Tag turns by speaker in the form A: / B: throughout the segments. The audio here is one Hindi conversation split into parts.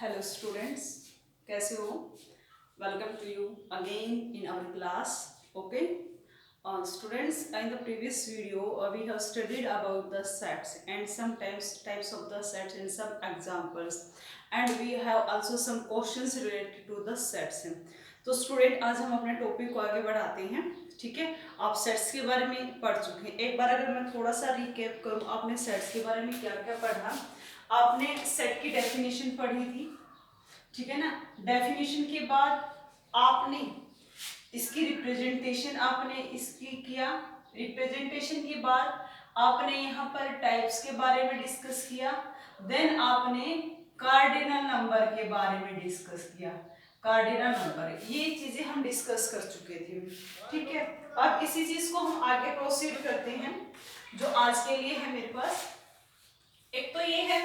A: Hello students, कैसे हो? Welcome to you again in our class. Okay, students, in the previous video we have studied about the sets and sometimes types of the sets and some examples, and we have also some questions related to the sets. तो स्टूडेंट आज हम अपने टॉपिक को आगे बढ़ाते हैं. ठीक है, आप सेट्स के बारे में पढ़ चुके हैं. एक बार अगर मैं थोड़ा सा रिकैप करूं, आपने सेट्स के बारे में क्या क्या पढ़ा. आपने सेट की डेफिनेशन पढ़ी थी. ठीक है ना. डेफिनेशन के बाद आपने इसकी रिप्रेजेंटेशन आपने इसकी किया. रिप्रेजेंटेशन के बाद आपने यहाँ पर टाइप्स के बारे में डिस्कस किया. देन आपने कार्डिनल नंबर के बारे में डिस्कस किया. कार्डिनल नंबर, ये चीजें हम डिस्कस कर चुके थे. ठीक है, अब इसी चीज को हम आगे प्रोसीड करते हैं जो आज के लिए है मेरे पास. एक तो ये है,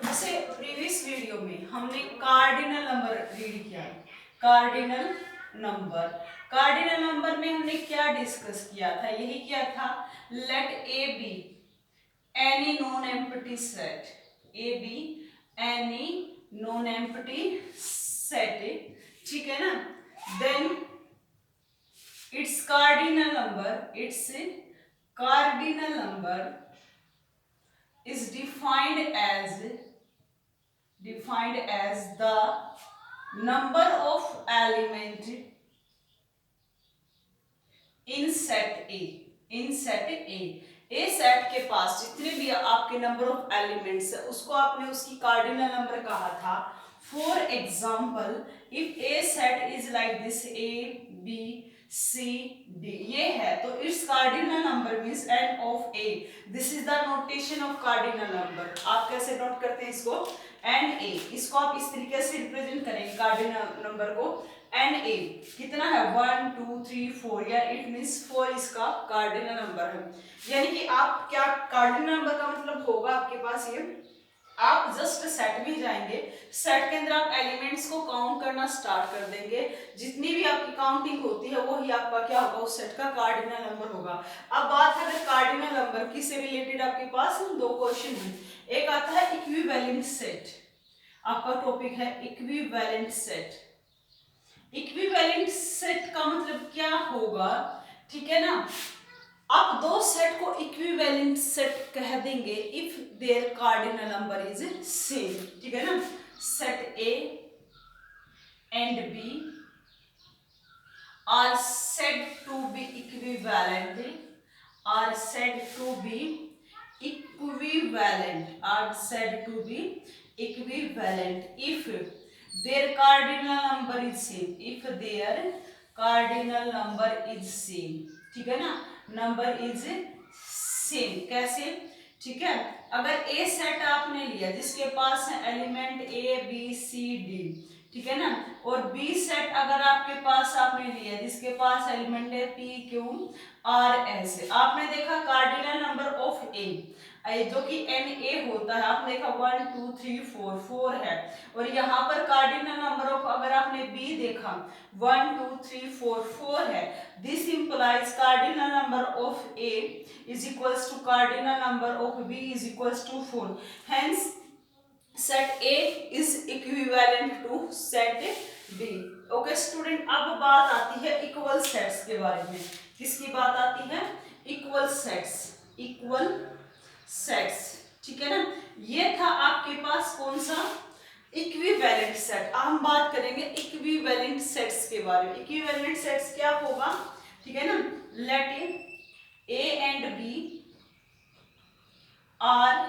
A: जैसे प्रीवियस वीडियो में हमने कार्डिनल नंबर रीड किया. कार्डिनल नंबर, कार्डिनल नंबर में हमने क्या डिस्कस किया था? यही किया था, let A B any non empty set. A B any non empty set. ठीक है ना. Then it's cardinal number, it's cardinal number is defined as the number of element in set A. in set A set के पास जितने भी आपके नंबर ऑफ एलिमेंट्स है उसको आपने उसकी कार्डिनल नंबर कहा था. For example, if a set is like this A B C D, ये है तो it's cardinal number means N of A. This is the notation of cardinal number. आप कैसे नोट करते हैं इसको? N A. इसको आप इस तरीके से रिप्रेजेंट करेंगे कार्डिनल नंबर को. एन ए कितना है? 1 2 3 4, या इट मींस 4 इसका कार्डिनल नंबर है. यानी कि आप क्या, कार्डिनल नंबर का मतलब होगा आपके पास ये, आप जस्ट सेट में जाएंगे, सेट के अंदर आप एलिमेंट्स को काउंट करना स्टार्ट कर देंगे. जितनी भी आपकी काउंटिंग होती है वो ही आपका क्या होगा, उस सेट का कार्डिनल नंबर होगा. अब बात है अगर कार्डिनल नंबर की से रिलेटेड आपके पास दो क्वेश्चन है. एक आता है इक्विवेलेंट सेट. आपका टॉपिक है इक्विवेलेंट सेट. इक्विवेलेंट सेट का मतलब क्या होगा? ठीक है ना. आप दो सेट को इक्विवेलेंट सेट कह देंगे if their cardinal number is same. ठीक है ना. Set A and B are said to be equivalent, are said to be equivalent, are said to be equivalent if their cardinal number is same. if their cardinal number is same. ठीक है ना. Number is same. कैसे? ठीक है, अगर ए सेट आपने लिया जिसके पास है element A B C D, ठीक है ना, और बी सेट अगर आपके पास आपने लिया जिसके पास एलिमेंट है पी क्यू आर एस. आपने देखा कार्डिनल नंबर ऑफ ए जो कि एन ए होता है, आपने देखा 1 2 3 4 4 है. और यहाँ पर कार्डिनल नंबर ऑफ अगर आपने बी देखा 1 2 3 4 4 है. This implies cardinal number of A is equals to cardinal number of B is equals to 4. Hence set A is equivalent to set B. Okay student, अब बात आती है इक्वल सेट्स के बारे में. किसकी बात आती है? Equal sets. Equal sets. ठीक है ना. ये था आपके पास कौन सा? Equivalent set. हम बात करेंगे इक्विवेलेंट सेट्स के बारे में. इक्विवेलेंट सेट्स क्या होगा? ठीक है ना. Let A and B are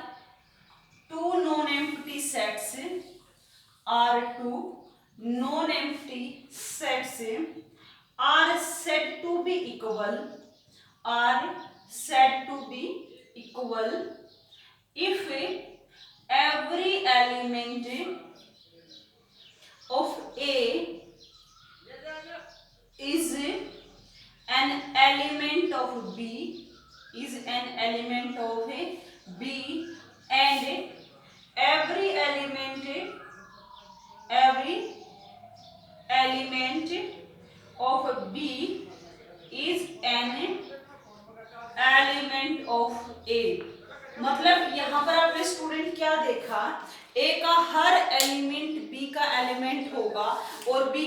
A: two non empty sets, are two non empty sets are said to be equal, are said to be equal if every element of A is an element of B, is an element of B, and every element of B is an element of A. मतलब यहां पर आपने स्टूडेंट क्या देखा? ए का हर एलिमेंट बी का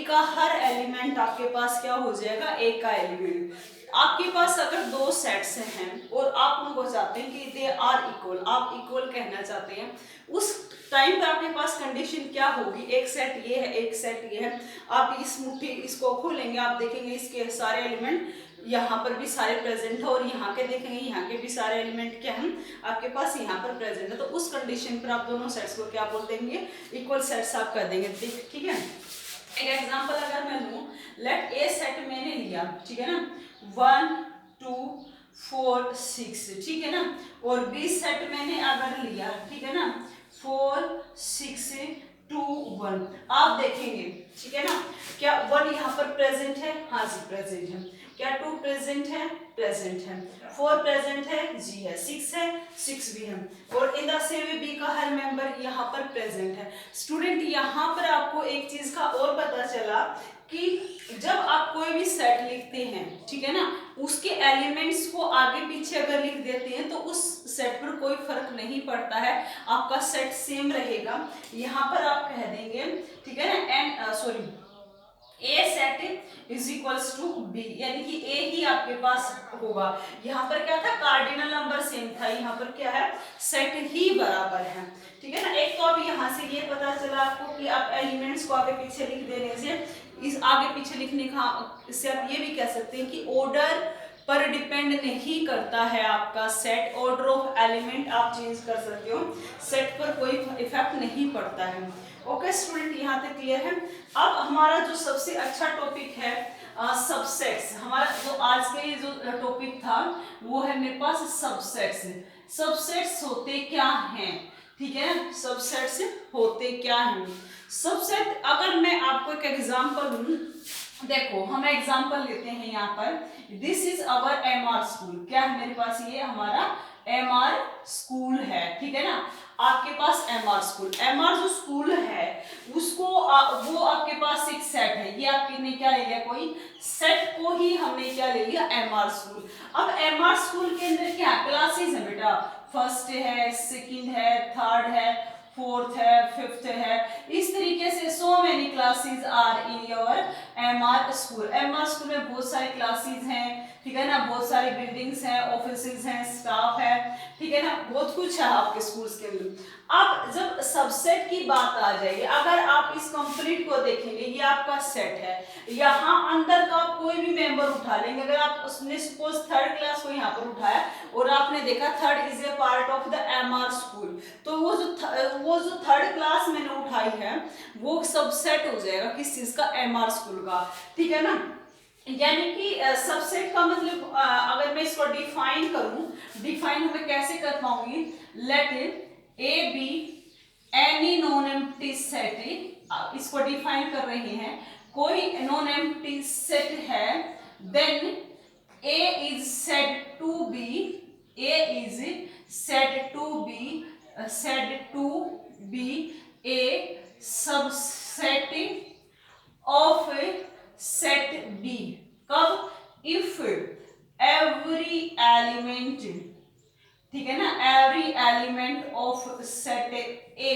A: का हर एलिमेंट आपके पास क्या हो जाएगा, ए का एलिमेंट। आपके पास अगर दो सेट्स हैं और आप उनको चाहते हैं कि दे आर इक्वल, आप इक्वल कहना चाहते हैं, उस टाइम पर आपके पास कंडीशन क्या होगी, एक सेट ये है एक सेट ये है, आप इस मुट्ठी इसको खोलेंगे, आप देखेंगे इसके सारे एलिमेंट यहाँ पर भी सारे प्रेजेंट है और यहाँ के देखेंगे यहाँ के भी सारे एलिमेंट क्या हैं आपके पास यहाँ पर प्रेजेंट है। तो उस कंडीशन पर आप दोनों सेट्स को क्या बोल देंगे, इक्वल सेट्स आप कर देंगे। ठीक है, एक एग्जांपल अगर मैं लूँ, लेट ए सेट मैंने लिया, ठीक है ना, 1 2 4 6, ठीक है ना, और बी सेट मैंने अगर लिया, ठीक है ना, 4 6 2 1, आप देखेंगे, ठीक है ना, क्या 1 यहाँ पर प्रेजेंट है, हाँ जी प्रेजेंट है, क्या 2 प्रेजेंट है, प्रेजेंट है, 4 प्रेजेंट है, जी है, 6 है, 6 भी है, और in the same way B का हर मेंबर यहाँ पर प्रेजेंट है। स्टूडेंट यहाँ पर आपको एक चीज का और पता चला कि जब आप कोई भी सेट लिखते हैं, ठीक है ना, उसके एलिमेंट्स को आगे पीछे अगर लिख देते हैं तो उस सेट पर कोई फर्क नहीं पड़ता है, आपका सेट सेम रहेगा। यहाँ पर आप कह देंगे, ठीक है ना, and sorry A set is equals to B, यानी कि ए ही आपके पास होगा। यहाँ पर क्या था, कार्डिनल नंबर सेम था, यहाँ पर क्या है, सेट ही बराबर है, ठीक है ना। एक तो अब यहाँ से ये पता चला आपको कि आप एलिमेंट्स को आगे पीछे लिख देने से, इस आगे पीछे लिखने का इससे आप ये भी कह सकते हैं कि ऑर्डर पर डिपेंड नहीं करता है आपका सेट, ऑर्डर ऑफ एलिमेंट आप चेंज कर सकते हो, सेट पर कोई इफेक्ट नहीं पड़ता है। ओके स्टूडेंट, यहाँ तक क्लियर है। अब हमारा जो सबसे अच्छा टॉपिक है सबसेट्स, हमारा जो आज का ये जो टॉपिक था वो है मेरे पास सबसेट्स। सबसेट्स होते क्या हैं, ठीक है, सबसेट्स होते क्या हैं। सबसेट अगर मैं आपको एक एग्जांपल दूं, देखो हम एग्जांपल लेते हैं यहाँ पर, this is our MR school, क्या है मेरे पास, ये हमारा एमआर स्कूल है, ठीक है ना, आपके पास एमआर स्कूल, एमआर जो स्कूल है उसको वो आपके पास एक सेट है, ये आपने क्या ले लिया, कोई सेट को ही हमने क्या ले लिया, एमआर स्कूल। अब एमआर स्कूल के अंदर क्या क्लासेस है बेटा, फर्स्ट है, सेकंड है, थर्ड है, फोर्थ है, फिफ्थ है, इस तरीके से so many classes are in your MR school. MR school में बहुत सारी क्लासेस हैं, ठीक है ना, बहुत सारी बिल्डिंग्स हैं, ऑफिसेज हैं, स्टाफ है, ठीक है ना, बहुत कुछ है आपके स्कूल्स के अंदर। अब जब सबसेट की बात आ जाएगी, अगर आप इस कंप्लीट को देखेंगे, ये आपका सेट है, यहाँ अंदर का कोई भी मेंबर उठा लेंगे, अगर आप उसने सपोज थर्ड क्लास को यहाँ पर उठाया और आपने देखा third is a part of the MR school, तो वो जो थर्ड क्लास मैंने उठाई है वो सबसेट हो जाएगा किस चीज का, एमआर स्कूल का, ठीक है ना। यानी कि सबसेट का मतलब अगर मैं इसको डिफाइन करूं, डिफाइन मैं कैसे कर पाऊंगी, let A B any non empty set, इसको डिफाइन कर रहे हैं, कोई नॉन एम्प्टी सेट है, then A is said to be, A is said to be A subset of set B, कब, इफ एवरी एलिमेंट, ठीक है ना, every element of set A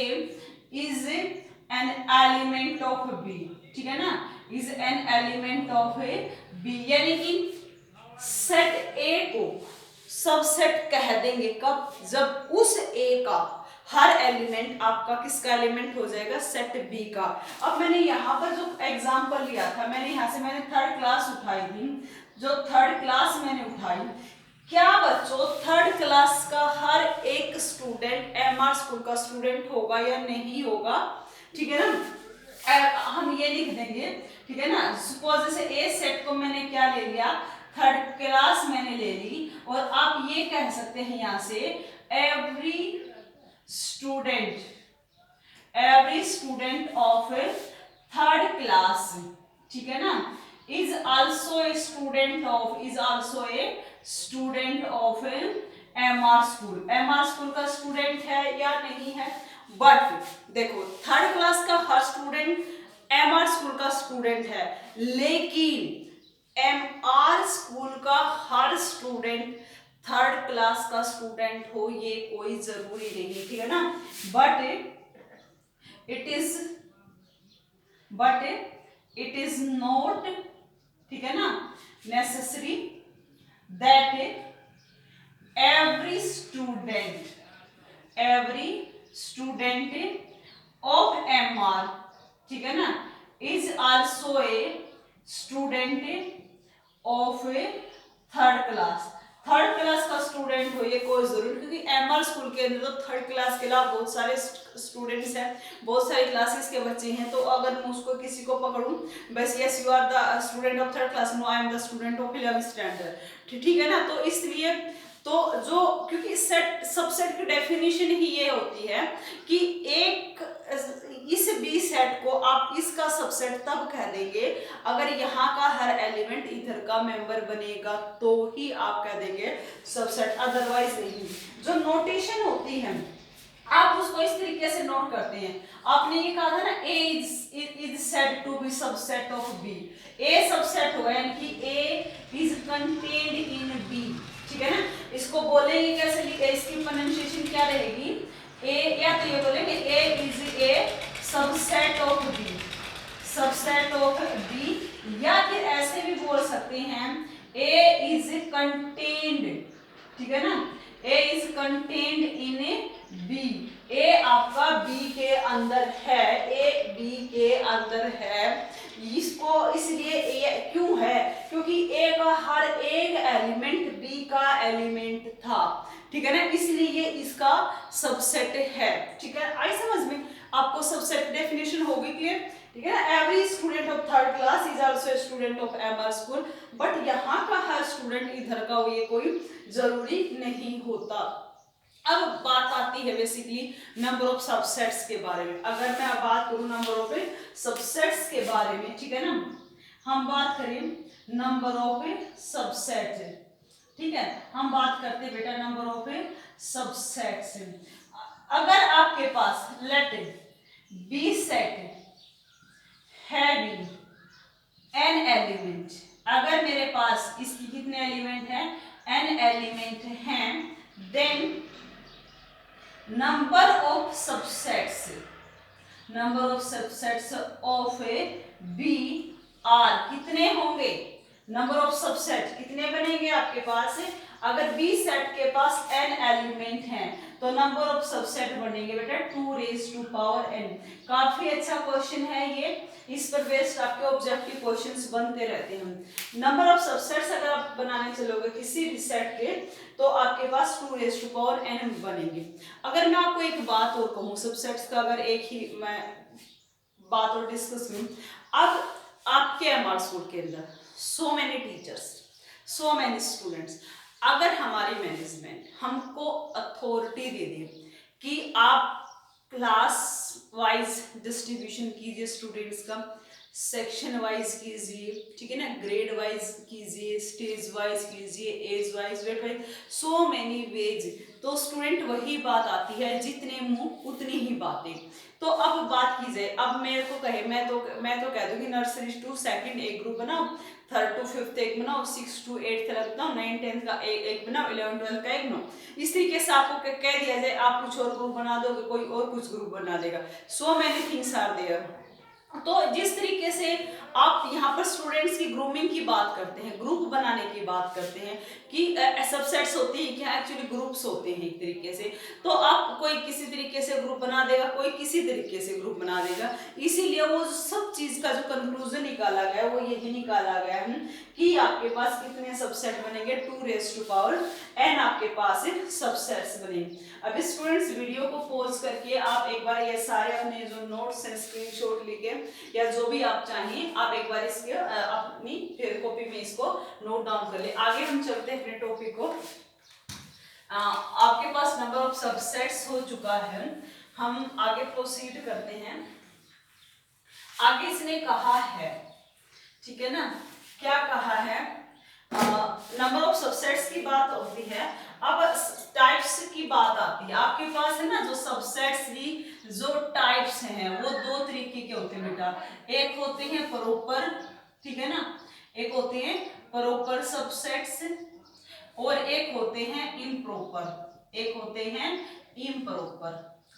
A: is an element of B, ठीक है ना, is an element of B, यानी कि सेट ए को सबसेट कह देंगे कब, जब उस ए का हर एलिमेंट आपका किसका एलिमेंट हो जाएगा, सेट बी का। अब मैंने यहाँ पर जो एग्जांपल लिया था, मैंने यहाँ से मैंने थर्ड क्लास उठाई थी, जो थर्ड क्लास मैंने उठाई, क्या बच्चों थर्ड क्लास का हर एक स्टूडेंट एमआर स्कूल का स्टूडेंट होगा या नहीं होगा, ठीक है ना, हम ये लिख देंगे, ठीक है ना। सपोज जैसे ए सेट को मैंने क्या ले लिया, थर्ड क्लास मैंने ले ली, और आप ये कह सकते हैं यहाँ से every student of third class, ठीक है ना, is also a student of MR school, MR school का स्टूडेंट है या नहीं है। बट देखो थर्ड क्लास का हर स्टूडेंट एमआर स्कूल का स्टूडेंट है, लेकिन एमआर स्कूल का हर स्टूडेंट थर्ड क्लास का स्टूडेंट हो ये कोई जरूरी नहीं, ठीक है ना। बट इट इज नॉट, ठीक है ना, necessary that every student of MR, ठीक है ना, is also a student of A third class. Third class का स्टूडेंट हो ये कोई जरूरी, क्योंकि MR स्कूल के अंदर तो थर्ड क्लास के अलावा बहुत सारे स्टूडेंट्स हैं, बहुत सारी क्लासेस के बच्चे हैं। तो अगर मैं उसको किसी को पकड़ूं, बस yes you are the student of third class, no I am the student of 11th standard, ठीक है ना। तो इसलिए तो जो, क्योंकि सेट सबसेट की डेफिनेशन ही ये होती है कि एक इस बी सेट को आप इसका सबसेट तब कह देंगे अगर यहाँ का हर एलिमेंट इधर का मेंबर बनेगा तो ही आप कह देंगे सबसेट, अदरवाइज नहीं। जो नोटेशन होती है आप उसको इस तरीके से नोट करते हैं। आपने ये कहा था ना A is said to be subset of B, A subset होगा यानी कि A is contained in B, ठीक है ना। इसको बोलेंगे कैसे, लिखे, इसकी प्रोनाउंसिएशन क्या रहेगी, ए, या तो ये बोलेंगे A is a subset of B, subset of B, या फिर ऐसे भी बोल सकते हैं ए इज कंटेन्ड, ठीक है ना, A is contained in B, ए आपका बी के अंदर है, ए बी के अंदर है। इसको इसलिए ए क्यों है, क्योंकि ए का हर एक एलिमेंट बी का एलिमेंट था, ठीक है ना, इसलिए ये इसका सबसेट है, ठीक है। आई समझ में आपको सबसेट डेफिनेशन होगी क्लियर, ठीक है ना। Every student of third class is also a student of MR school, but यहाँ का हर स्टूडेंट इधर का ये कोई जरूरी नहीं होता। अब बात आती है बेसिकली नंबर ऑफ सबसेट्स के बारे में। अगर मैं अब बात करूं नंबर ऑफ सबसेट्स के बारे में, ठीक है ना, हम बात करें नंबर ऑफ सबसेट, ठीक है, हम बात करते हैं बेटा नंबर ऑफ सबसेट्स। अगर आपके पास let B set having n element, अगर मेरे पास इसकी कितने एलिमेंट हैं, एन एलिमेंट हैं, then number of subsets of a B are कितने होंगे, नंबर ऑफ सबसेट कितने बनेंगे आपके पास, अगर बी सेट के पास n एलिमेंट हैं तो नंबर ऑफ सबसेट बनेंगे बेटा 2n। काफी अच्छा क्वेश्चन है ये, इस पर बेस्ड आपके ऑब्जेक्टिव क्वेश्चंस बनते रहते हैं। नंबर ऑफ सबसेट्स अगर आप बनाने चलोगे किसी भी सेट के तो आपके पास 2n बनेंगे। अगर मैं आपको एक बात और कहूँ सबसेट्स का, अगर एक ही मैं बात और डिस्कस करूँ, अब आपके MR स्कूल के अंदर so many teachers, so many students, अगर हमारी मैनेजमेंट हमको अथॉरिटी दे दे कि आप क्लास वाइज डिस्ट्रीब्यूशन कीजिए स्टूडेंट्स का, सेक्शन वाइज कीजिए, ठीक है ना, ग्रेड वाइज कीजिए, स्टेज वाइज कीजिए, age wise, wait wise, so many ways, तो स्टूडेंट वही बात आती है जितने मुंह उतनी ही बातें। तो अब बात की जाए, अब मेरे को कहे मैं तो कह दूं कि नर्सरी टू सेकंड एक ग्रुप बनाओ, थर्ड टू फिफ्थ एक बनाओ, 6 to 8 अलग बनाओ, 9 10 का एक बनाओ, 11 12 का एक बनाओ, इस तरीके से आपको कह दिया जाए आप कुछ और ग्रुप बना दोगे, कोई और कुछ ग्रुप बना देगा, so many things are there. तो जिस तरीके से आप यहाँ पर स्टूडेंट्स की ग्रूमिंग की बात करते हैं, ग्रुप बनाने की बात करते हैं कि सबसेट्स होते हैं क्या, एक्चुअली ग्रुप्स होते हैं एक तरीके से, तो आप कोई किसी तरीके से ग्रुप बना देगा, कोई किसी तरीके से ग्रुप बना देगा, इसीलिए वो सब चीज का जो कंक्लूजन निकाला गया वो यही निकाला गया है कि आपके पास कितने सबसेट बनेंगे, 2n आपके पास सबसेट्स बनेंगे। अभी स्टूडेंट्स वीडियो को पॉज करके आप एक बार ये सारे अपने जो नोट्स हैं स्क्रीनशॉट लेके या जो भी आप चाहिए आप एक बार इसके अपनी कॉपी में इसको नोट डाउन कर ले। आगे हम चलते हैं अपने टॉपिक को। आपके पास नंबर ऑफ सबसेट्स हो चुका है, हम आगे प्रोसीड करते हैं। आगे इसने कहा है, ठीक है ना, क्या कहा है, नंबर ऑफ सबसेट्स की बात होती है, अब टाइप्स की बात आती है। आपके पास है ना जो सबसेट्स की जो टाइप्स हैं वो दो तरीके के होते हैं बेटा, एक होते हैं प्रॉपर, ठीक है ना, एक होते हैं प्रॉपर सबसेट्स और एक होते हैं इम्प्रॉपर, एक होते हैं इम्प्रॉपर।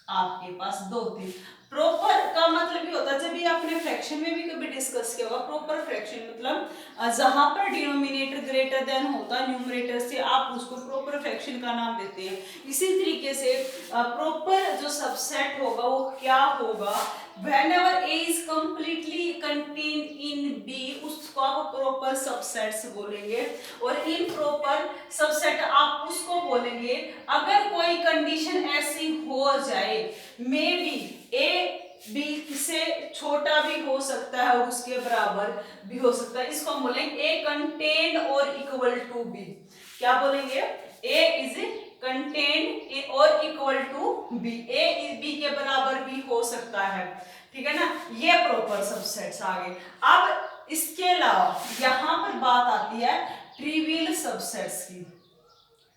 A: आपके पास 2 3। प्रॉपर का मतलब ये होता है, जब ये आपने फ्रैक्शन में भी कभी डिस्कस किया होगा, प्रॉपर फ्रैक्शन मतलब जहां पर डिनोमिनेटर ग्रेटर देन होता है न्यूमरेटर से, आप उसको प्रॉपर फ्रैक्शन का नाम देते हैं। इसी तरीके से प्रॉपर जो सबसेट होगा वो क्या होगा, whenever A is completely contained in B, उसको आप प्रॉपर सबसेट्स बोलेंगे। और इम्प्रॉपर सबसेट आप उसको बोलेंगे अगर कोई कंडीशन ऐसी हो जाए, मे बी A B से छोटा भी हो सकता है और उसके बराबर भी हो सकता है, इसको हम बोलेंगे A contain or equal to B। क्या बोलेंगे, A is contain or equal to B, A B के बराबर भी हो सकता है, ठीक है ना। ये प्रॉपर सबसेट्स आ गए। अब इसके अलावा यहां पर बात आती है ट्रिवियल सबसेट्स की।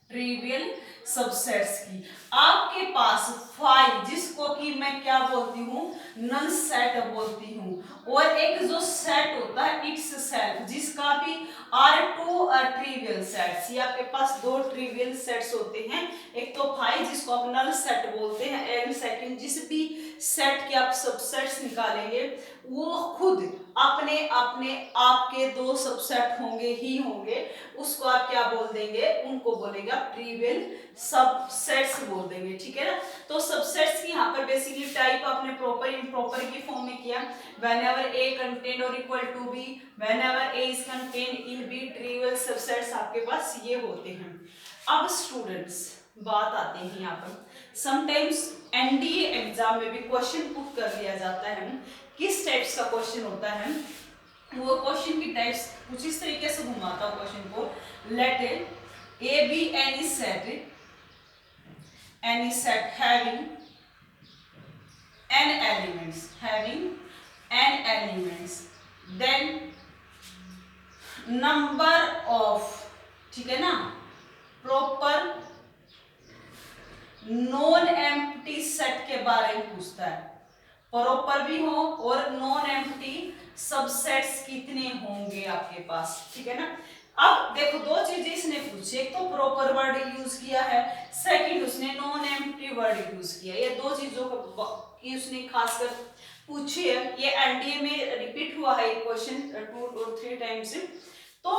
A: ट्रिवियल सबसेट्स की आपके पास 5, जिसको कि मैं क्या बोलती हूँ, नल सेट बोलती हूँ, और एक जो सेट होता है इट्स सेल्फ, जिसका भी R2 ट्रिवियल सेट्स। ये आपके पास 2 ट्रिवियल सेट्स होते हैं, एक तो 5 जिसको आप नल सेट बोलते हैं, एंड सेकंड जिस भी सेट के आप सबसेट्स निकालेंगे वो खुद अपने अपने आपके 2 सबसेट होंगे ही होंगे, उसको आप क्या बोल देंगे, उनको बोलेगा ट्रिवियल सबसेट्स बोल देंगे, ठीक है ना। तो सबसेट्स की यहाँ पर बेसिकली टाइप आपने प्रॉपर इम्प्रॉपर की फॉर्म में किया, whenever A contained or equal to B, whenever A is contained in B, trivial subsets आपके पास ये होते हैं। अब स्टूडेंट्स बात आते हैं यहाँ पर, समटाइम्स एनडीए एग्जाम में भी क्वेश्चन पुट कर दिया जाता है, किस टाइप्स का क्वेश्चन होता है, वो क्वेश्चन की टाइप्स कुछ इस तरीके से घुमाता हूं क्वेश्चन को, let A B any set having n elements then number of, ठीक है ना, प्रॉपर नॉन एम्प्टी सेट के बारे में पूछता है, प्रॉपर भी हो और नॉन एम्प्टी सबसेट्स कितने होंगे आपके पास, ठीक है ना। अब देखो 2 चीजें इसने पूछी, एक तो प्रॉपर वर्ड यूज किया है, सेकंड उसने नॉन एम्प्टी वर्ड यूज किया, ये 2 चीजों की उसने खासकर पूछी है। ये एनडीए में रिपीट हुआ है क्वेश्चन 2 और 3 टाइम्स। तो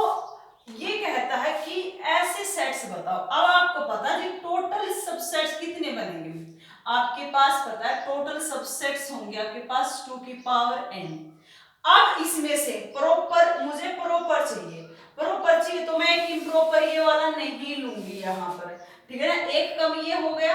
A: ये कहता है कि ऐसे सेट्स बताओ। अब आपको पता है टोटल सबसेट्स कितने बनेंगे, आपके पास पता है टोटल सबसेट्स होंगे आपके पास 2 की पावर n। अब इसमें से प्रॉपर, मुझे प्रॉपर चाहिए तो मैं एक इम्प्रॉपर ये वाला नहीं लूंगी यहाँ पर, ठीक है ना। एक कम ये हो गया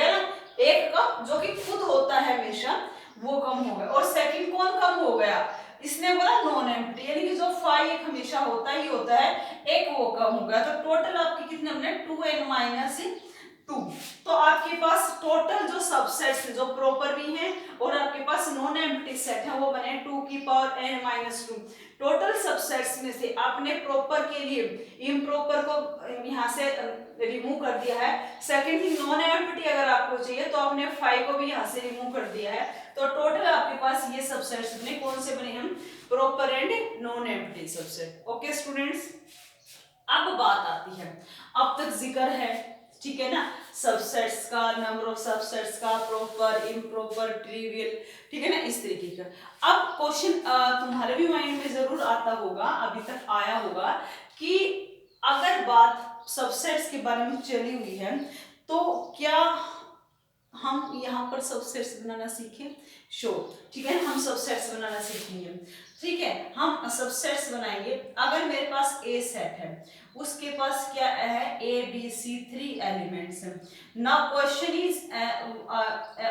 A: ना, एक कम जो कि खुद होता है हमेशा वो कम हो गया, और सेकंड कौन कम हो गया, इसने बोला नॉन एम्प्टी, यानी कि जो फाई एक हमेशा होता ही होता है, एक वो कम हो गया, तो टोटल आपके कितने बने 2n-2। तो आपके पास टोटल जो सबसेट्स जो प्रॉपर भी हैं और आपके पास नॉन एम्प्टी सेट है वो बने 2 की पावर n-2। टोटल सबसेट्स में से आपने प्रॉपर के लिए इम्प्रॉपर को यहाँ से रिमूव कर दिया है, सेकंड थिंग नॉन एम्प्टी अगर आपको चाहिए तो आपने 5 को भी यहाँ से रिमूव कर दिया है, तो टोटल आपके पास ये सबसेट्स बने, कौन से बने हम, proper and non empty subset. Okay students, अब बात आती है, अब तक जिक्र है, ठीक है ना, सबसेट्स का, नंबर ऑफ सबसेट्स का, प्रॉपर इम्प्रॉपर ट्रिवियल, ठीक है ना, इस तरीके का। अब क्वेश्चन तुम्हारे भी माइंड में जरूर आता होगा, अभी तक आया होगा कि अगर बात सबसेट्स के बारे में चली हुई है तो क्या हम यहाँ पर सबसेट्स बनाना सीखें, ठीक है, हम सबसेट्स बनाना सीखेंगे, ठीक है, हम सबसेट्स बनाएंगे। अगर मेरे पास ए सेट है, उसके पास क्या है, ए बी सी 3 एलिमेंट्स हैं। नाउ क्वेश्चन इज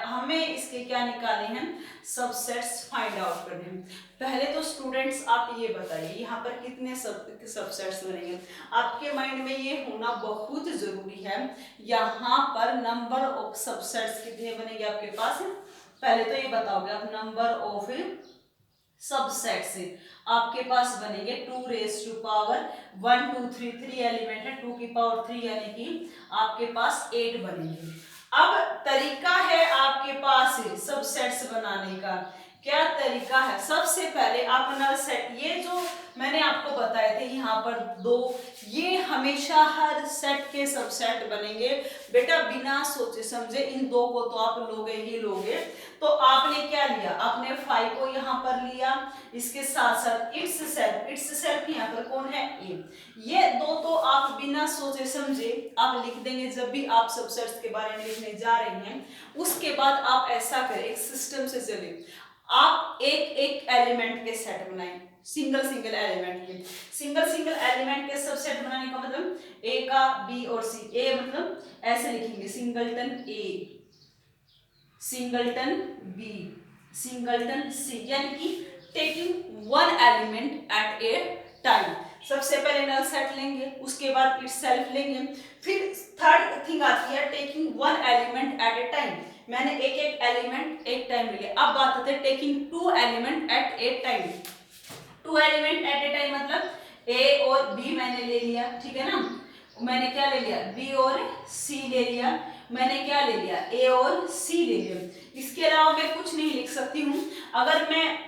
A: हमें इसके क्या निकाले हैं, सबसेट्स फाइंड आउट करने हैं। पहले तो स्टूडेंट्स आप ये बताइए यहाँ पर कितने सबसेट्स बनेंगे, आपके माइंड में ये होना बहुत जरूरी है। यहाँ पर नंबर ऑफ सबसेट्स कितने बनेंगे आपके पास, पहले तो ये बताओगे आप, नंबर ऑफ सबसेट्स आपके पास बनेंगे 2⁻1 2 3 3 एलिमेंट है, 2 की पावर 3 यानी कि आपके पास 8 बनेंगे। अब तरीका है आपके पास सबसेट्स बनाने का, क्या तरीका है, सबसे पहले आप नल सेट, ये जो मैंने आपको बताए थे यहाँ पर दो, ये हमेशा हर सेट के सबसेट बनेंगे बेटा, बिना सोचे समझे। इन दो को तो आप लोगे ही लोगे। तो आपने क्या लिया, आपने 5 को यहाँ पर लिया, इसके साथ साथ इट्स सेल्फ यहाँ पर कौन है, ए। ये दो तो आप बिना सोचे समझे आप लिख देंगे जब भी आप सबसेट्स के बारे में लिखने जा रहे हैं। उसके बाद आप ऐसा करें, एक सिस्टम से चले, आप एक एक एलिमेंट के सेट बनाएं, सिंगल एलिमेंट के सबसेट बनाने का मतलब ए का बी और सी, ए मतलब ऐसे लिखेंगे singleton A, singleton B, singleton C, यानी कि taking one element at a time. सबसे पहले नल सेट लेंगे, उसके बाद इट सेल्फ लेंगे, फिर थर्ड थिंग आती है taking one element at a time. मैंने एक एक एलिमेंट एक टाइम लिया। अब बात आती है taking two element at a time. Two element at a time मतलब ए और बी मैंने ले लिया, ठीक है ना। मैंने क्या ले लिया, बी और सी ले लिया। मैंने क्या ले लिया, ए और सी ले लिया। इसके अलावा मैं कुछ नहीं लिख सकती हूँ। अगर मैं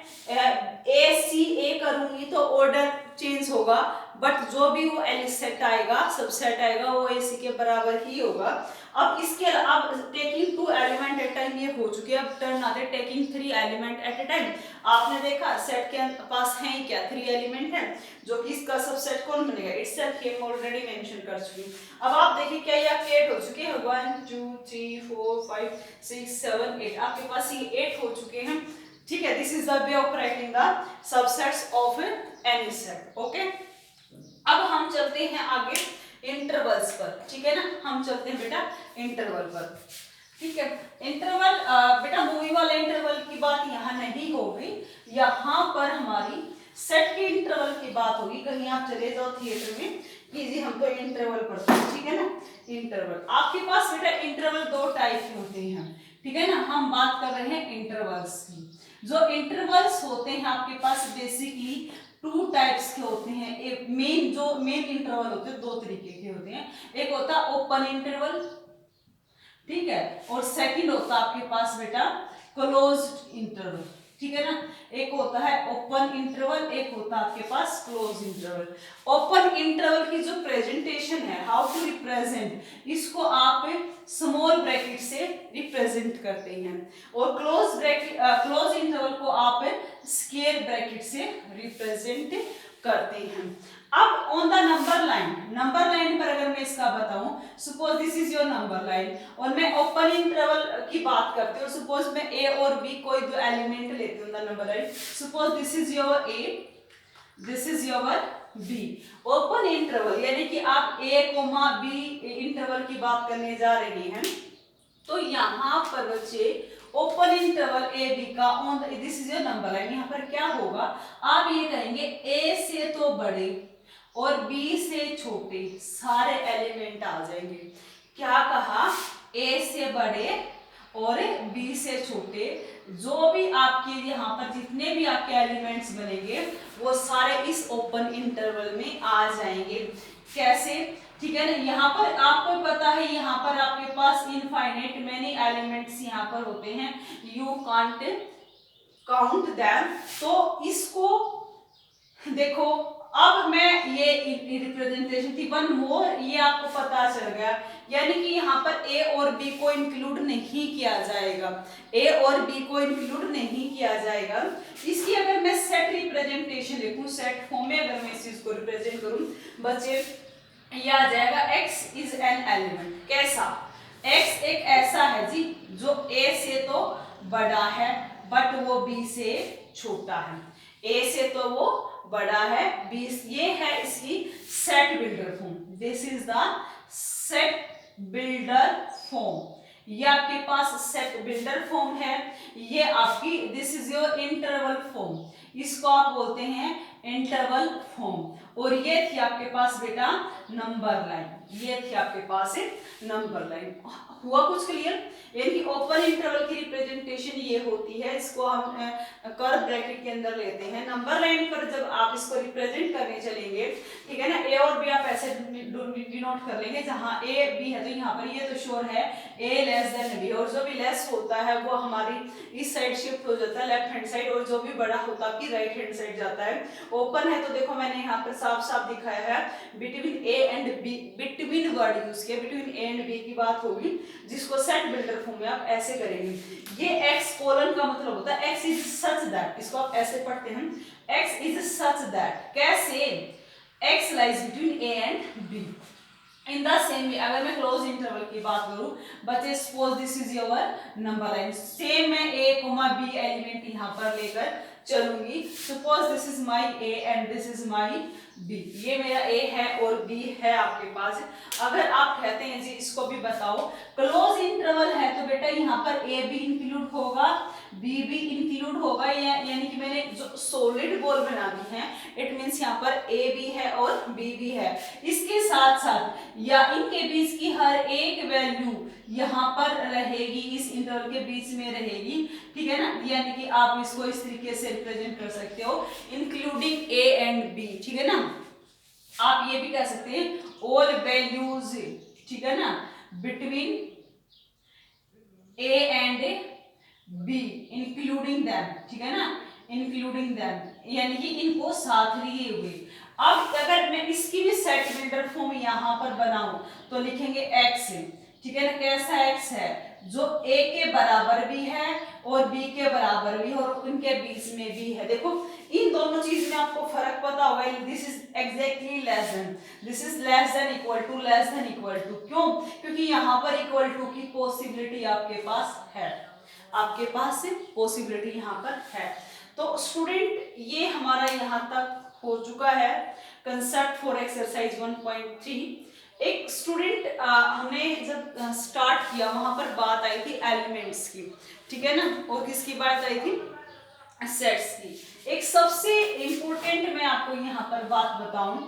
A: ए सी ए करूंगी तो ऑर्डर चेंज होगा, बट जो भी वो सेट आएगा, सबसेट आएगा, वो ए सी के बराबर ही होगा। अब इसके अब taking two element at time ये हो चुकी है। अब टर्न आते taking three element at a time. आपने देखा सेट के पास है ही क्या, 3 एलिमेंट है, जो कि इसका सबसेट कौन बनेगा, इटसेल्फ, ये मैं ऑलरेडी मेंशन कर चुकी हूँ। अब आप देखिए क्या ये क्रिएट हो चुके हैं, 1 2 3 4 5 6 7 8, आपके पास ये 8 हो चुके हैं, ठीक है। This is the way of writing the subsets of any set, okay. अब हम चलते हैं आगे इंटरवल्स पर, ठीक है ना। हम चलते हैं बेटा इंटरवल पर, ठीक है। इंटरवल बेटा मूवी वाले इंटरवल की बात यहाँ नहीं होगी, यहाँ पर हमारी सेट के इंटरवल की बात होगी। कहीं आप चले जाओ थिएटर में, इजी हम तो इंटरवल पढ़ते हैं, ठीक है ना। इंटरवल आपके पास बेटा इंटरवल 2 टाइप के होते हैं, ठीक है ना। हम बात कर रहे हैं इंटरवल्स की। जो इंटरवल्स होते हैं आपके पास बेसिकली 2 टाइप्स के होते हैं। एक मेन इंटरवल होते हैं 2 तरीके के होते हैं। एक होता है ओपन इंटरवल, ठीक है, और सेकंड होता है आपके पास बेटा क्लोज्ड इंटरवल, ठीक है ना। एक होता है ओपन इंटरवल, एक होता है आपके पास क्लोज इंटरवल। ओपन इंटरवल की जो प्रेजेंटेशन है, हाउ टू रिप्रेजेंट, इसको आप स्मॉल ब्रैकेट से रिप्रेजेंट करते हैं, और क्लोज इंटरवल को आप स्क्वायर ब्रैकेट से रिप्रेजेंट करते हैं। अब ऑन द नंबर लाइन पर अगर मैं इसका बताऊं, suppose this is your number line, और मैं ओपन इंटरवल की बात करती हूँ। सपोज मैं ए और बी कोई 2 एलिमेंट लेती हूँ the number line. Suppose this is your A, this is your B. Open interval यानी कि आप ए कोमा बी इंटरवल की बात करने जा रहे हैं, तो यहाँ पर बच्चे ओपन इंटरवल ए बी का on this is your number line, यहाँ पर क्या होगा, आप ये कहेंगे ए से तो बड़े और बी से छोटे सारे एलिमेंट आ जाएंगे। क्या कहा, ए से बड़े और बी से छोटे, जो भी आपके यहाँ पर जितने भी आपके एलिमेंट्स बनेंगे वो सारे इस ओपन इंटरवल में आ जाएंगे। कैसे, ठीक है ना। यहाँ पर आपको पता है, यहाँ पर आपके पास इनफाइनाइट मेनी एलिमेंट्स यहाँ पर होते हैं, यू कांट काउंट देम। तो इसको देखो, अब मैं ये रिप्रेजेंटेशन थी वन मोर, ये आपको पता चल गया, यानी कि यहाँ पर ए और बी को इंक्लूड नहीं किया जाएगा, ए और बी को इंक्लूड नहीं किया जाएगा। इसकी अगर मैं सेट रिप्रेजेंटेशन लिखूं, सेट फॉर्म में अगर मैं इस चीज को रिप्रेजेंट करूं बच्चे, ये आ जाएगा x इज एन एलिमेंट। कैसा, x एक ऐसा है जी जो a से तो बड़ा है बट वो b से छोटा है, a से तो वो बड़ा है, b, ये है इसकी set builder form. This is the set builder form, ये आपके पास सेट बिल्डर फॉर्म है। ये आपकी this is your interval form, इसको आप बोलते हैं इंटरवल फॉर्म। और ये थी आपके पास बेटा नंबर लाइन। ये थी आपके पास एक नंबर लाइन। हुआ कुछ क्लियर? यानी कि ओपन इंटरवल की रिप्रेजेंटेशन ये होती है, इसको हम कर्व ब्रैकेट के अंदर लेते हैं। नंबर लाइन पर जब आप इसको रिप्रेजेंट करने चलेंगे, ठीक है ना, ए और बी आप ऐसे डिनोट कर लेंगे, जहां ए बी है तो यहाँ पर ये तो श्योर है ए लेस देन बी, और जो भी लेस होता है वो हमारी इस साइड शिफ्ट हो जाता है लेफ्ट हैंड साइड, और जो भी बड़ा होता है आपकी राइट हैंड साइड जाता है। ओपन है तो देखो मैंने यहाँ पर साफ साफ दिखाया है between A and B, between word use किया, बिटवीन ए एंड बी की बात होगी, जिसको सेट बिल्डर फॉर्म में आप ऐसे करेंगे। ये एक्स कोलन का मतलब होता है एक्स इज सच दैट, इसको आप ऐसे पढ़ते हैं एक्स इज सच दैट, कैसे x lies between A and B. In the same way अगर मैं क्लोज इंटरवल की बात करूं, बच्चे suppose this is your number line, same मैं a b एलिमेंट यहां पर लेकर चलूंगी। Suppose this is my a and this is my b, ये मेरा a है और b है आपके पास। अगर आप कहते हैं जी इसको भी बताओ, क्लोज इंटरवल है तो बेटा यहाँ पर a भी इंक्लूड होगा, b भी इंक्लूड होगा, यानी कि मैंने जो सॉलिड बॉल बना दी है, इट मींस यहाँ पर a भी है और b भी है। इसके साथ साथ या इनके बीच की हर एक वैल्यू यहाँ पर रहेगी, इस इंटरवल के बीच में रहेगी, ठीक है ना, यानी कि आप इसको इस तरीके से रिप्रेजेंट कर सकते हो इंक्लूडिंग a एंड b, ठीक है ना। आप ये भी कह सकते हैं ऑल वैल्यूज, ठीक है ना, between a and b including them, ठीक है ना, इंक्लूडिंग दैम, यानी कि इनको साथ लिए हुए। अब अगर मैं इसकी भी सेट बिल्डर फॉर्म यहां पर बनाऊं तो लिखेंगे x, ठीक है ना, कैसा x है जो a के बराबर भी है और b के बराबर भी और उनके बीच में भी है। देखो इन दोनों चीज में आपको फर्क पता होगा, this is exactly less than, this is less than equal to, less than equal to, क्यों? क्योंकि यहाँ पर इक्वल टू की पॉसिबिलिटी आपके पास है, आपके पास पॉसिबिलिटी यहाँ पर है। तो स्टूडेंट ये हमारा यहाँ तक हो चुका है कंसेप्ट फॉर एक्सरसाइज 1.3। एक स्टूडेंट हमने जब स्टार्ट किया वहां पर बात आई थी एलिमेंट्स की, ठीक है ना, और किसकी बात आई थी? सेट्स की। एक सबसे इंपॉर्टेंट मैं आपको यहाँ पर बात बताऊं,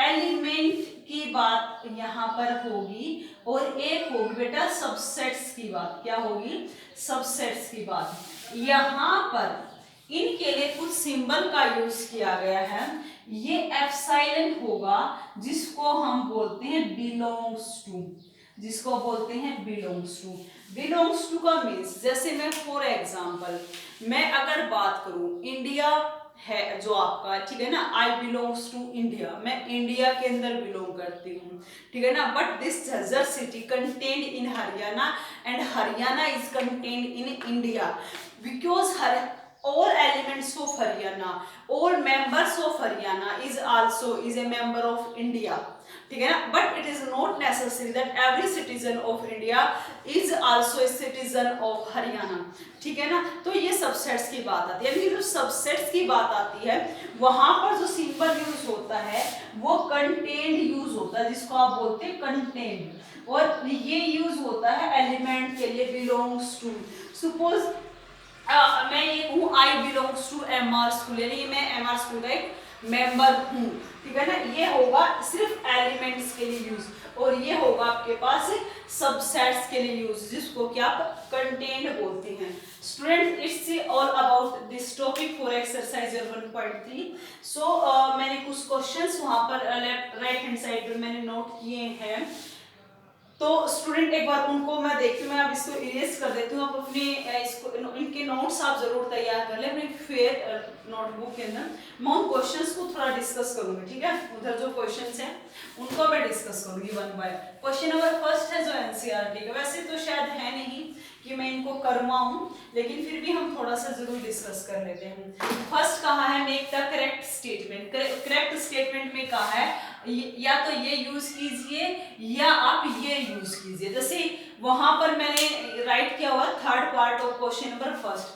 A: एलिमेंट की बात यहाँ पर होगी और एक होगी बेटा सबसेट्स की बात। क्या होगी? सबसेट्स की बात। यहाँ पर इनके लिए कुछ सिंबल का यूज किया गया है, ये एप्सिलॉन होगा जिसको हम बोलते हैं बिलोंग्स टू, जिसको बोलते हैं बिलोंग्स टू। बिलोंग्स टू का मीन्स, जैसे मैं फॉर एग्जांपल मैं अगर बात करूं इंडिया है जो आपका, ठीक है ना, आई बिलोंग्स टू इंडिया, मैं इंडिया के अंदर बिलोंग करती हूँ, ठीक है ना, but this Jhajjar city contained in Haryana and Haryana is contained in India because all elements of Haryana, all members of Haryana is a member of India, ठीक है ना, but it is not necessary that every citizen of India is also a citizen of Haryana, ठीक है ना। तो ये सबसेट्स की बात आती है, यानी जो सबसेट्स की बात आती है वहां पर जो सिंबल यूज होता है वो कंटेंड यूज होता है, जिसको आप बोलते हैं कंटेंड, और ये यूज होता है एलिमेंट के लिए, बिलोंग्स टू। सपोज मैं ये कहूँ आई बिलोंग्स टू एमआर स्कूल, यानी मैं एमआर स्कूल का एक मेंबर हूँ, ठीक है ना, ये होगा सिर्फ एलिमेंट्स के लिए यूज, और ये होगा आपके पास सबसेट्स के लिए यूज, जिसको क्या आप कंटेंट बोलते हैं। Student it's all about this topic for exercise 1.3। सो मैंने कुछ क्वेश्चंस वहां पर लेफ्ट राइट हैंड साइड पे मैंने नोट किए हैं, तो स्टूडेंट एक बार उनको मैं देखती हूँ, मैं अब इसको इरेज कर देती हूँ, आप अपने इसको इनके नोट्स आप जरूर तैयार कर ले अपने फेयर नोटबुक के अंदर। मैं उन क्वेश्चंस को थोड़ा डिस्कस करूंगी, ठीक है, उधर जो क्वेश्चंस हैं उनको मैं डिस्कस करूंगी one by. Question number first है जो एनसीईआरटी का, वैसे तो शायद है नहीं कि मैं इनको करवाऊं, लेकिन फिर भी हम थोड़ा सा जरूर डिस्कस कर लेते हैं। फर्स्ट कहा है make the correct statement, correct statement में कहा है या तो ये यूज कीजिए या आप ये यूज कीजिए। जैसे वहां पर मैंने राइट किया हुआ third part of question number first,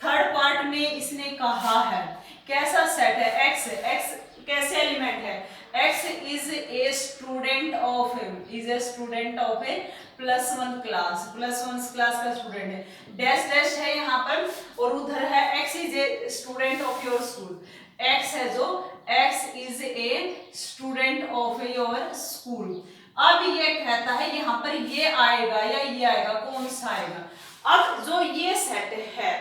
A: third part में इसने कहा है कैसा सेट है, एक्स, एक्स कैसे एलिमेंट है, x is a student of A +1 class, +1 class का स्टूडेंट है, डैश डैश है यहाँ पर, और उधर है x is a student of your school, x है जो x is a student of your school. अब ये कहता है यहाँ पर ये आएगा या ये आएगा, कौन सा आएगा। अब जो ये सेट है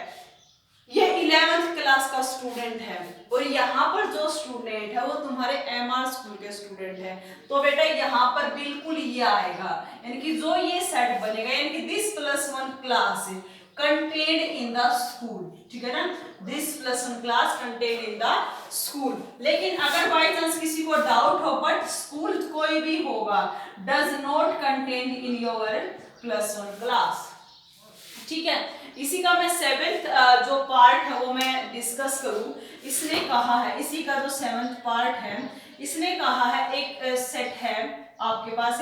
A: ये 11th क्लास का स्टूडेंट है और यहाँ पर जो स्टूडेंट है वो तुम्हारे एमआर स्कूल के स्टूडेंट है, तो बेटा यहाँ पर बिल्कुल ये आएगा, यानी कि जो ये सेट बनेगा, यानी कि this plus one class contained in the school, ठीक है ना, this plus one class contained in the school. लेकिन अगर बाई चांस किसी को डाउट हो बट स्कूल कोई भी होगा, does not contained in your plus one class, ठीक है। इसी का मैं 7th जो पार्ट है वो मैं डिस्कस करूं। इसने कहा है, इसी का जो 7th पार्ट है, इसने कहा है एक सेट है आपके पास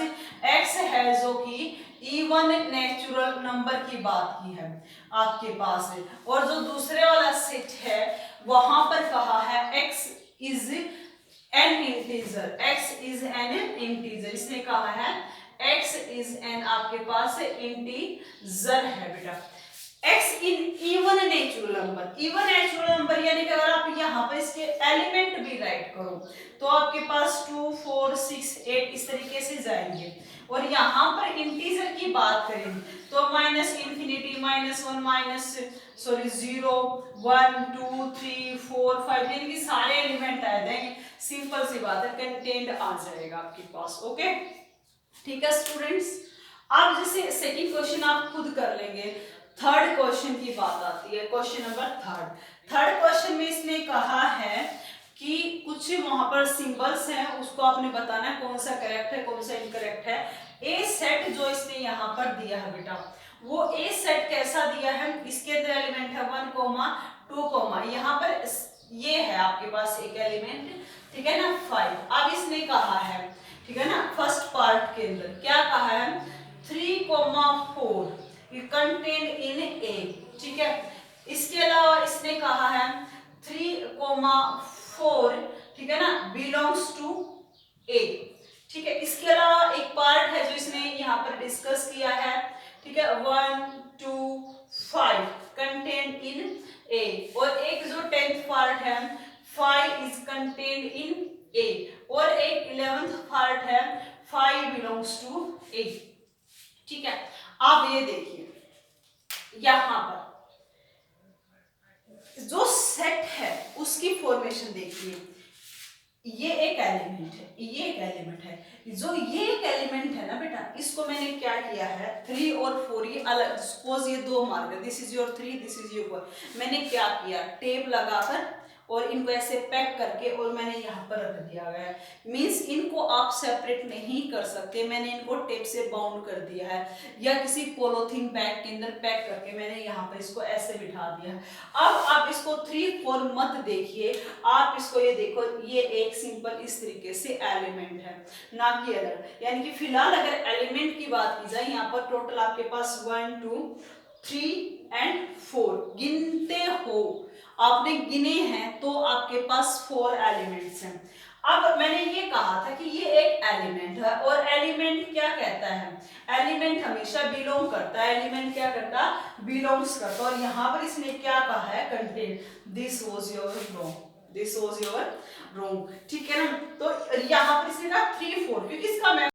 A: x है जो कि इवन नेचुरल नंबर की बात की है आपके पास है, और जो दूसरे वाला सेट है वहां पर कहा है x is an integer, x is an integer, इसने कहा है x इज एन आपके पास इंटीजर है बेटा। x in even natural number, even natural number यानी कि अगर आप यहाँ पर इसके एलिमेंट भी राइट करो तो आपके पास 2, 4, 6, 8 इस तरीके से जाएंगे, और यहाँ पर इंटीजर की बात करें तो माइनस इंफिनिटी, -1, -0, 1, 2, 3, 4, 5 यानी कि सारे एलिमेंट आ जाएंगे। सिंपल सी बात है, कंटेंट आ जाएगा आपके पास। ओके, ठीक है स्टूडेंट्स। अब जैसे सेकंड क्वेश्चन आप खुद कर लेंगे, थर्ड क्वेश्चन की बात आती है, क्वेश्चन नंबर थर्ड क्वेश्चन में इसने कहा है कि कुछ वहां पर सिंबल्स हैं, उसको आपने बताना है कौन सा करेक्ट है कौन सा इनकरेक्ट है। ए सेट जो इसने यहाँ पर दिया है बेटा, वो ए सेट कैसा दिया है, इसके अंदर एलिमेंट है 1, 2, यहाँ पर ये है आपके पास एक एलिमेंट, ठीक है ना, 5। अब इसने कहा है, ठीक है ना, फर्स्ट पार्ट के अंदर क्या कहा है, 3, 4 कंटेन इन ए, ठीक है। इसके अलावा इसने कहा है 3, 4, ठीक है ना, बिलोंग्स टू ए, ठीक है। इसके अलावा एक पार्ट है जो इसने यहाँ पर डिस्कस किया है, ठीक है, 1, 2, 5 कंटेन इन ए, और एक जो 10th पार्ट है 5 इज कंटेन्ड इन ए, और एक 11th पार्ट है 5 बिलोंग्स टू ए, ठीक है। आप ये देखिए यहां पर जो सेट है उसकी फॉर्मेशन देखिए, ये एक एलिमेंट है, ये एक एलिमेंट है, जो ये एक एलिमेंट है ना बेटा, इसको मैंने क्या किया है 3 और 4 ये अलग, सपोज ये दो मार्क है, this is your 3, this is your 4, मैंने क्या किया टेप लगाकर और इनको ऐसे पैक करके और मैंने यहाँ पर रख दिया गया है, मींस इनको आप सेपरेट नहीं कर सकते, मैंने इनको टेप से बाउंड कर दिया है या किसी पॉलीथीन बैग के अंदर पैक करके मैंने यहाँ पर इसको ऐसे बिठा दिया है। अब आप इसको 3, 4 मत देखिए, आप इसको ये देखो, ये एक सिंपल इस तरीके से एलिमेंट है ना कि अदर, यानी कि फिलहाल अगर एलिमेंट की बात की जाए यहाँ पर टोटल आपके पास 1, 2, 3 एंड 4 गिनते हो, आपने गिने हैं तो आपके पास 4 एलिमेंट्स हैं। अब मैंने ये कहा था कि ये एक एलिमेंट है, और एलिमेंट क्या कहता है, एलिमेंट हमेशा बिलोंग करता है, एलिमेंट क्या करता, बिलोंग्स करता, और यहाँ पर इसने क्या कहा है content, this was your wrong, this was your wrong, ठीक है ना। तो यहाँ पर इसने कहा 3, 4 क्योंकि इसका